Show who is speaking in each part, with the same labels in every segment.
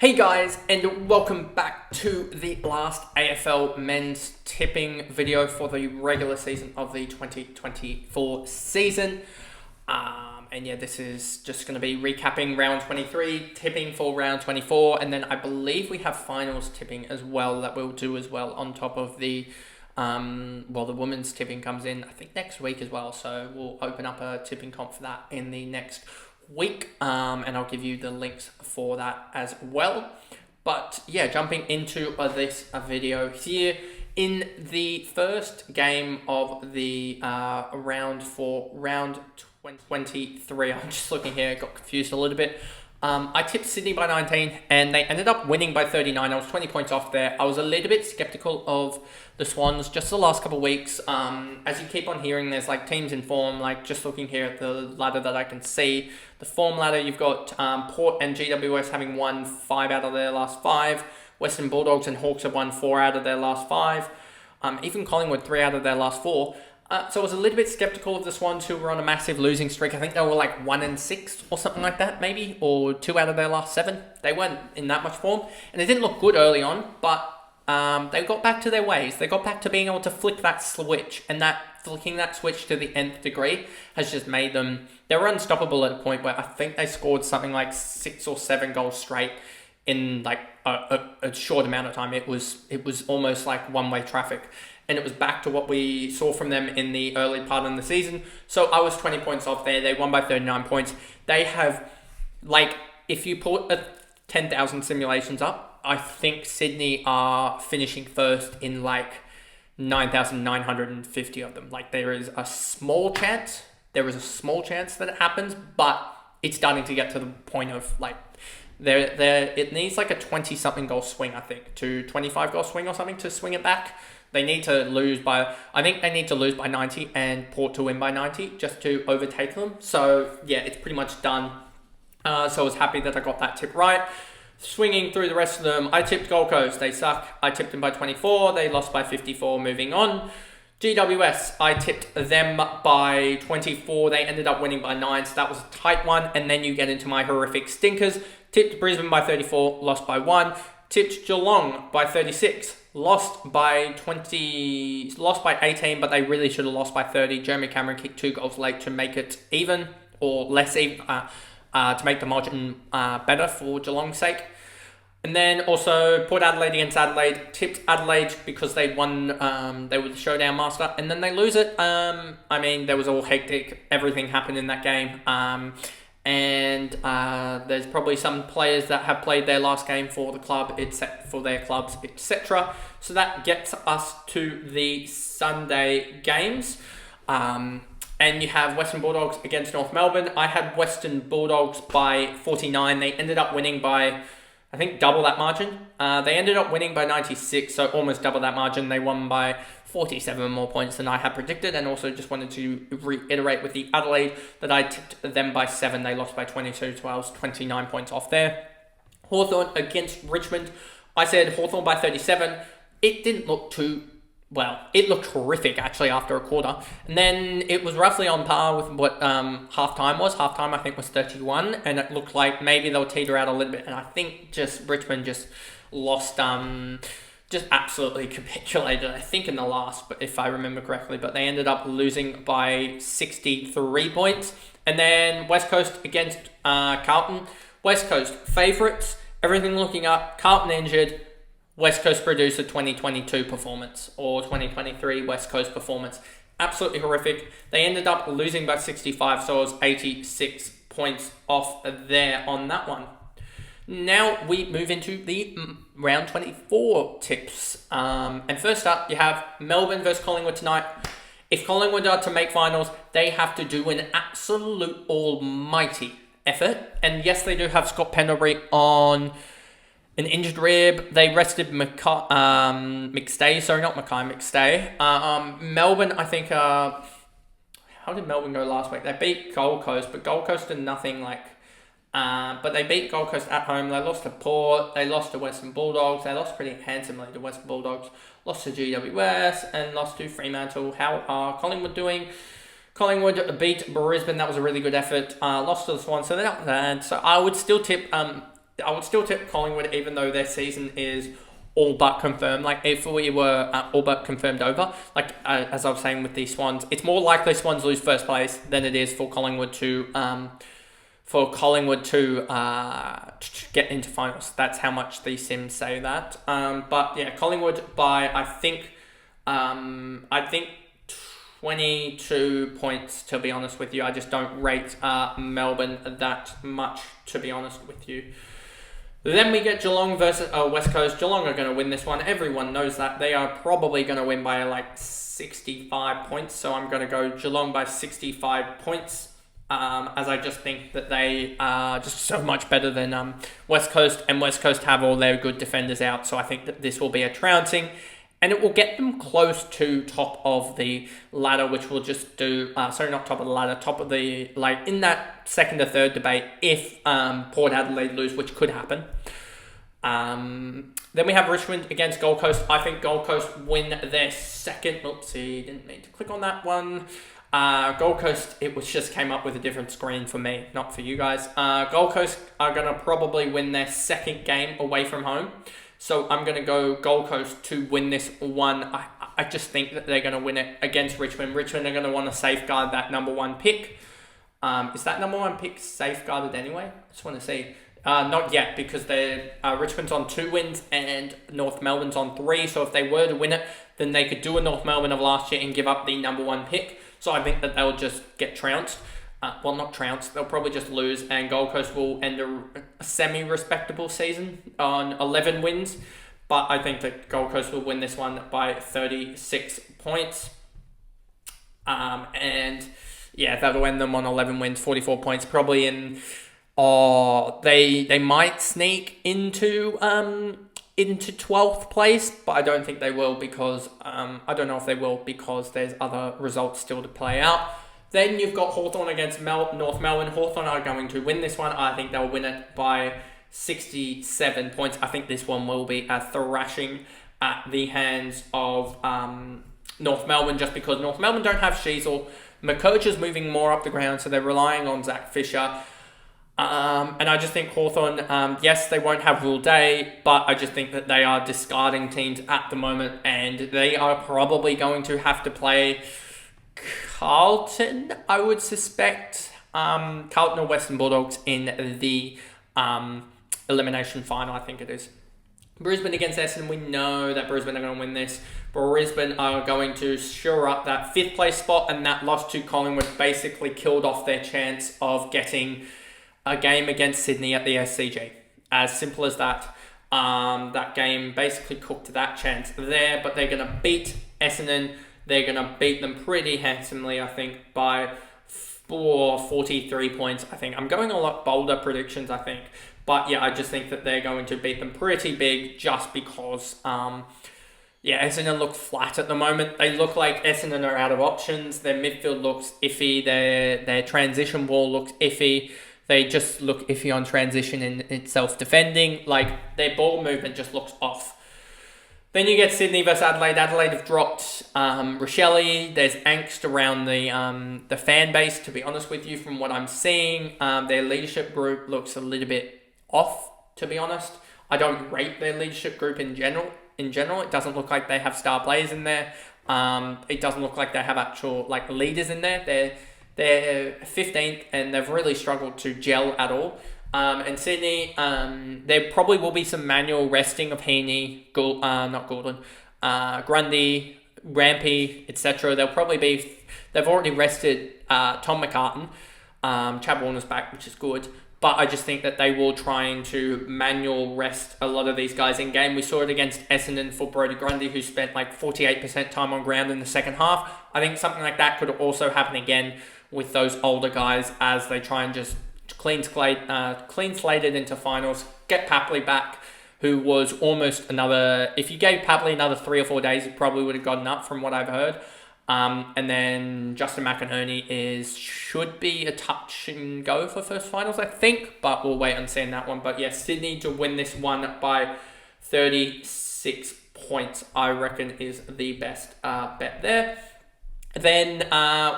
Speaker 1: Hey guys, and welcome back to the last AFL men's tipping video for the regular season of the 2024 season. And yeah, this is just going to be recapping round 23, tipping for round 24, and then I believe we have finals tipping as well that we'll do as well on top of the the women's tipping comes in, I think, next week as well. So we'll open up a tipping comp for that in the next week, and I'll give you the links for that as well. But yeah, jumping into this video here, in the first game of the round 23, I'm just looking here, got confused a little bit. I tipped Sydney by 19 and they ended up winning by 39. I was 20 points off there. I was a little bit skeptical of the Swans just the last couple of weeks. As you keep on hearing, there's like teams in form, like just looking here at the ladder that I can see. The form ladder, you've got Port and GWS having won 5 out of their last 5. Western Bulldogs and Hawks have won 4 out of their last 5. Even Collingwood 3 out of their last 4. So I was a little bit skeptical of the Swans, who were on a massive losing streak. I think they were like 1-6 or something like that, maybe, or 2 out of their last 7. They weren't in that much form, and they didn't look good early on, but they got back to their ways. They got back to being able to flick that switch, and flicking that switch to the nth degree has just made them. They were unstoppable at a point where I think they scored something like 6 or 7 goals straight in like a short amount of time. It was almost like one-way traffic. And it was back to what we saw from them in the early part of the season. So I was 20 points off there. They won by 39 points. They have, like, if you put 10,000 simulations up, I think Sydney are finishing first in like 9,950 of them. Like, there is a small chance. There is a small chance that it happens, but it's starting to get to the point of like, it needs like a 20-something goal swing, I think, to 25 goal swing or something to swing it back. They need to lose by, I think they need to lose by 90 and Port to win by 90 just to overtake them. So yeah, it's pretty much done. So I was happy that I got that tip right. Swinging through the rest of them, I tipped Gold Coast. They suck. I tipped them by 24. They lost by 54. Moving on. GWS, I tipped them by 24. They ended up winning by 9, so that was a tight one. And then you get into my horrific stinkers. Tipped Brisbane by 34, lost by 1. Tipped Geelong by 36, lost by 18, but they really should have lost by 30. Jeremy Cameron kicked 2 goals late to make it even, or less even, to make the margin better for Geelong's sake. And then also Port Adelaide against Adelaide. Tipped Adelaide because they won, they were the showdown master, and then they lose it. I mean, there was all hectic. Everything happened in that game. And there's probably some players that have played their last game for the club, for their clubs, etc. So that gets us to the Sunday games. And you have Western Bulldogs against North Melbourne. I had Western Bulldogs by 49. They ended up winning by, I think, double that margin. They ended up winning by 96, so almost double that margin. They won by 47 more points than I had predicted, and also just wanted to reiterate with the Adelaide that I tipped them by 7. They lost by 22, so I was 29 points off there. Hawthorn against Richmond. I said Hawthorn by 37. It didn't look too well. It looked horrific, actually, after a quarter. And then it was roughly on par with what halftime was. Halftime, I think, was 31, and it looked like maybe they'll teeter out a little bit. And I think Richmond just lost, just absolutely capitulated, I think, in the last, but if I remember correctly. But they ended up losing by 63 points. And then West Coast against Carlton. West Coast favourites, everything looking up. Carlton injured. West Coast produced a 2022 performance, or 2023 West Coast performance. Absolutely horrific. They ended up losing by 65, so it was 86 points off there on that one. Now we move into the round 24 tips. And first up, you have Melbourne versus Collingwood tonight. If Collingwood are to make finals, they have to do an absolute almighty effort. And yes, they do have Scott Pendlebury on an injured rib. They rested McStay. Melbourne, I think, how did Melbourne go last week? They beat Gold Coast, but Gold Coast did nothing like... but they beat Gold Coast at home. They lost to Port. They lost to Western Bulldogs. They lost pretty handsomely to Western Bulldogs. Lost to GWS and lost to Fremantle. How are Collingwood doing? Collingwood beat Brisbane. That was a really good effort. Lost to the Swans, so they're not bad. So I would still tip I would still tip Collingwood, even though their season is all but confirmed. Like, if we were all but confirmed over, like as I was saying with the Swans, it's more likely Swans lose first place than it is for Collingwood to get into finals. That's how much the Sims say that. But yeah, Collingwood by I think 22 points, to be honest with you. I just don't rate Melbourne that much, to be honest with you. Then we get Geelong versus West Coast. Geelong are going to win this one. Everyone knows that. They are probably going to win by like 65 points. So I'm going to go Geelong by 65 points. As I just think that they are just so much better than West Coast. And West Coast have all their good defenders out. So I think that this will be a trouncing. And it will get them close to top of the ladder, which will just do... not top of the ladder, top of the... Like, in that second or third debate, if Port Adelaide lose, which could happen. Then we have Richmond against Gold Coast. I think Gold Coast win their second... Oopsie, didn't mean to click on that one. Gold Coast, it was just came up with a different screen for me, not for you guys. Gold Coast are going to probably win their second game away from home. So I'm going to go Gold Coast to win this one. I just think that they're going to win it against Richmond. Richmond are going to want to safeguard that number one pick. Is that number one pick safeguarded anyway? I just want to see. Not yet, because Richmond's on 2 wins and North Melbourne's on 3. So if they were to win it, then they could do a North Melbourne of last year and give up the number one pick. So I think that they'll just get trounced. Not trounced. They'll probably just lose, and Gold Coast will end a semi-respectable season on 11 wins. But I think that Gold Coast will win this one by 36 points. And yeah, that'll end them on 11 wins, 44 points. Probably in... they might sneak into 12th place, but I don't think they will because... I don't know if they will because there's other results still to play out. Then you've got Hawthorn against North Melbourne. Hawthorn are going to win this one. I think they'll win it by 67 points. I think this one will be a thrashing at the hands of North Melbourne, just because North Melbourne don't have Sheasel. McCoach moving more up the ground, so they're relying on Zach Fisher. And I just think Hawthorn, yes, they won't have Rule Day, but I just think that they are discarding teams at the moment, and they are probably going to have to play... Carlton, I would suspect. Carlton or Western Bulldogs in the elimination final, I think it is. Brisbane against Essendon, we know that Brisbane are going to win this. Brisbane are going to shore up that 5th place spot, and that loss to Collingwood basically killed off their chance of getting a game against Sydney at the SCG. As simple as that. That game basically cooked that chance there, but they're going to beat Essendon. They're going to beat them pretty handsomely, I think, by 43 points, I think. I'm going a lot bolder predictions, I think. But yeah, I just think that they're going to beat them pretty big just because, Essendon look flat at the moment. They look like Essendon are out of options. Their midfield looks iffy. Their transition ball looks iffy. They just look iffy on transition in itself defending. Like, their ball movement just looks off. Then you get Sydney versus Adelaide. Adelaide have dropped Rochelle. There's angst around the fan base, to be honest with you, from what I'm seeing. Their leadership group looks a little bit off, to be honest. I don't rate their leadership group in general. It doesn't look like they have star players in there. It doesn't look like they have actual leaders in there. They're 15th, and they've really struggled to gel at all. And Sydney, there probably will be some manual resting of Heaney, Grundy, Rampy, etc. They've already rested Tom McCartan. Chad Warner's back, which is good. But I just think that they will try to manual rest a lot of these guys in game. We saw it against Essendon for Brodie Grundy, who spent 48% time on ground in the second half. I think something like that could also happen again with those older guys as they try and just clean slated into finals, get Papley back, who was almost another... If you gave Papley another 3 or 4 days, he probably would have gotten up from what I've heard. And then Justin McInerney should be a touch and go for first finals, I think, but we'll wait and see in that one. But yeah, Sydney to win this one by 36 points, I reckon, is the best bet there. Then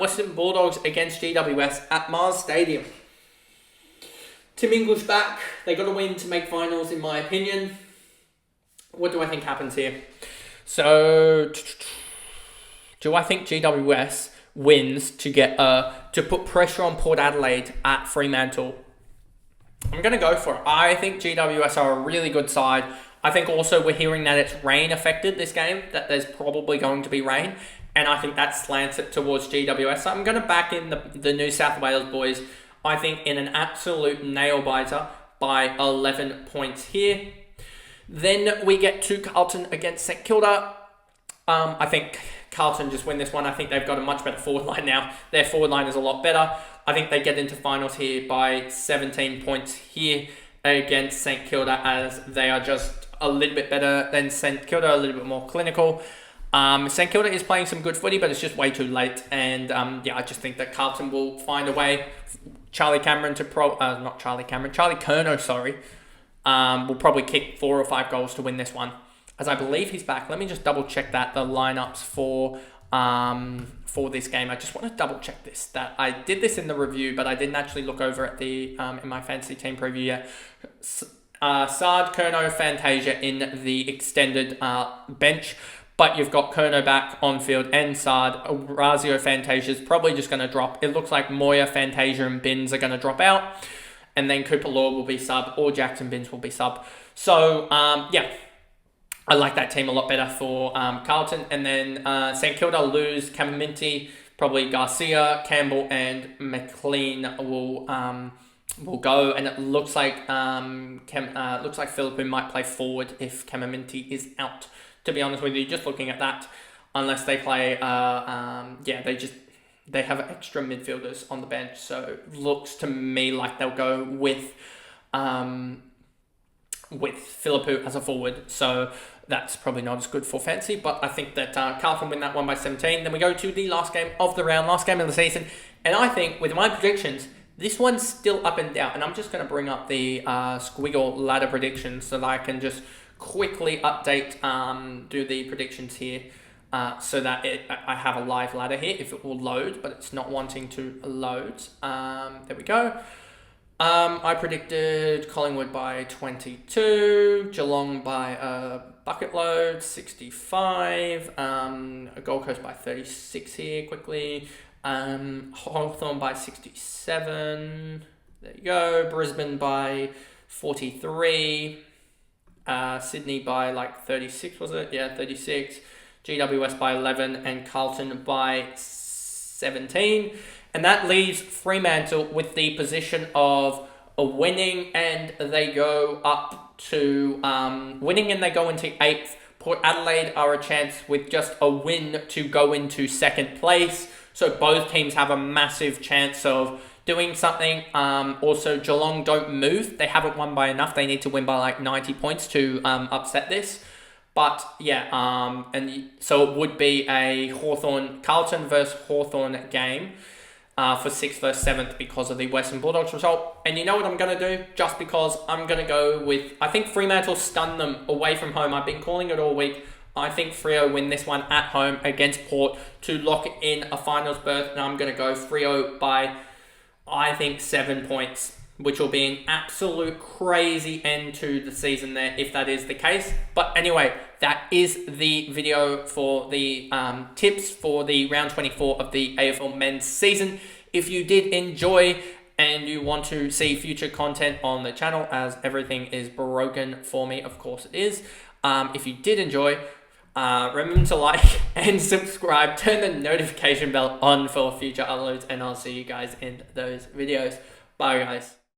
Speaker 1: Western Bulldogs against GWS at Mars Stadium. Tim English back. They got to win to make finals, in my opinion. What do I think happens here? So, do I think GWS wins to get to put pressure on Port Adelaide at Fremantle? I'm going to go for it. I think GWS are a really good side. I think also we're hearing that it's rain affected this game, that there's probably going to be rain, and I think that slants it towards GWS. So I'm going to back in the New South Wales boys, I think, in an absolute nail-biter by 11 points here. Then we get to Carlton against St Kilda. I think Carlton just win this one. I think they've got a much better forward line now. Their forward line is a lot better. I think they get into finals here by 17 points here against St Kilda, as they are just a little bit better than St Kilda, a little bit more clinical. St Kilda is playing some good footy, but it's just way too late. And I just think that Carlton will find a way. Charlie Curnow, sorry. Will probably kick 4 or 5 goals to win this one, as I believe he's back. Let me just double check the lineups for this game. I just want to double check this. That I did this in the review, but I didn't actually look over at the in my fantasy team preview yet. Sard, Curnow, Fantasia in the extended bench, but you've got Curnow back on field and Sard. Razio, Fantasia is probably just going to drop. It looks like Moya, Fantasia, and Binns are going to drop out. And then Cooper Law will be sub, or Jackson Binns will be sub. So, I like that team a lot better for Carlton. And then St Kilda lose Camaminti, probably Garcia, Campbell, and McLean will go. And it looks like Philippou might play forward if Camaminti is out. To be honest with you, just looking at that, unless they play, they have extra midfielders on the bench, so it looks to me like they'll go with Philippou as a forward. So that's probably not as good for fantasy, but I think that Carlton win that one by 17. Then we go to the last game of the round, last game of the season, and I think with my predictions, this one's still up and down. And I'm just going to bring up the squiggle ladder predictions so that I can just quickly update, do the predictions here. So that I have a live ladder here, if it will load, but it's not wanting to load. There we go. I predicted Collingwood by 22, Geelong by a bucket load, 65, Gold Coast by 36 here, quickly, Hawthorn by 67, there you go, Brisbane by 43, Sydney by like 36, was it? Yeah, 36. GWS by 11 and Carlton by 17. And that leaves Fremantle with the position of winning, and they go up to winning, and they go into 8th. Port Adelaide are a chance with just a win to go into 2nd place. So both teams have a massive chance of doing something. Also, Geelong don't move. They haven't won by enough. They need to win by like 90 points to upset this. But yeah, and so it would be a Carlton versus Hawthorn game for 6th versus 7th because of the Western Bulldogs result. And you know what I'm going to do? Just because I'm going to go with, I think Fremantle stun them away from home. I've been calling it all week. I think Freo win this one at home against Port to lock in a finals berth. And I'm going to go Freo by, I think, 7 points, which will be an absolute crazy end to the season there if that is the case. But anyway, that is the video for the tips for the round 24 of the AFL men's season. If you did enjoy and you want to see future content on the channel, as everything is broken for me, of course it is. If you did enjoy, remember to like and subscribe, turn the notification bell on for future uploads, and I'll see you guys in those videos. Bye guys.